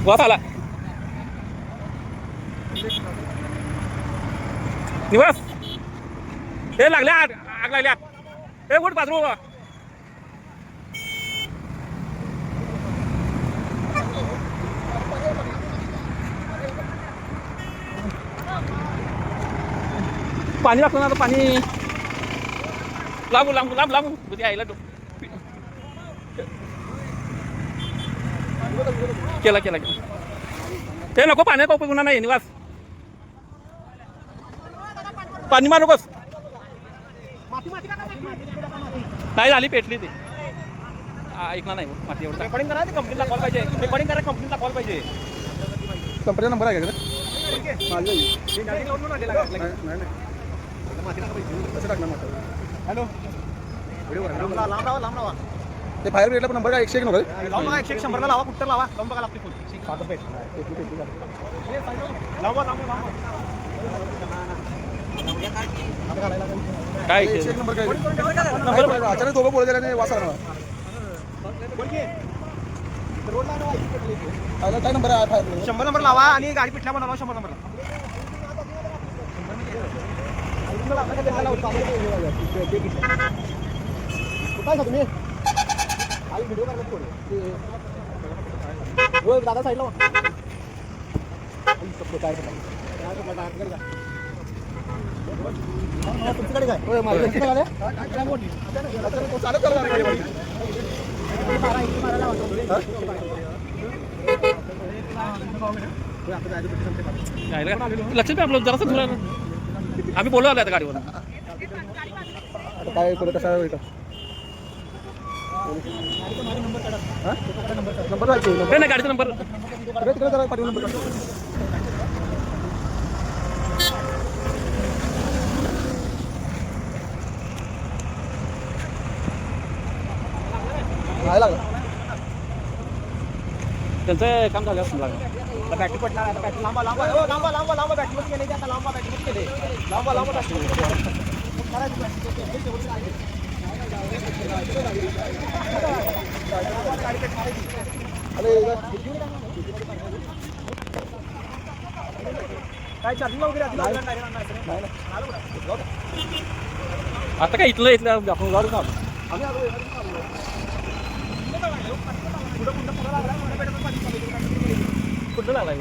वास आला निवास हे लागले आग लागली आग हे कुठं बाजू पाणी लागतं ना आता पाणी लांबू लांबू लांब लांबू बुद्धी आईला केला केला केला ते नको पाण्याचा उपयोग होणार नाही निवास पाणी मारू नकोस नाही झाली पेटली ती ऐकणार नाही माती एवढं रेकॉर्डिंग करा कंपनीला कॉल पाहिजे रेकॉर्डिंग करा कंपनीला कॉल पाहिजे कंपनीचा नंबर आहे का हॅलो लांब ते फायर ब्रिगेडला पण नंबर काय 101 नव्हतं लावून बघा 101 100 ला लावा कुठं लावा लावून बघा लागते काय 101 नंबर काय अचानक दोघं बोलत गेल्याने वास आला काय नंबर आहे फायर 100 नंबर लावा आणि गाडी पिटल्या पण लावा 100 नंबरला काय तुम्ही व्हिडिओ करायला दादा साईडला तुमच्याकडे काय लक्षात आपलं जरासं थोडं आम्ही बोललो आलो आता गाडीवर काय कसा नंबर नाही गाडीचा नंबर त्यांचं काम झालं असं लागलं बॅटरी पटला बॅटरी लांबा लांबा लांबा लांबा लांबा बॅटरीमध्ये गेले आता लांबा बॅटरीमध्ये गेले लांबा लांबा काय चार्जिंग वगैरे आता काय इथलं इथलं आपण जाऊ का कुठं लागला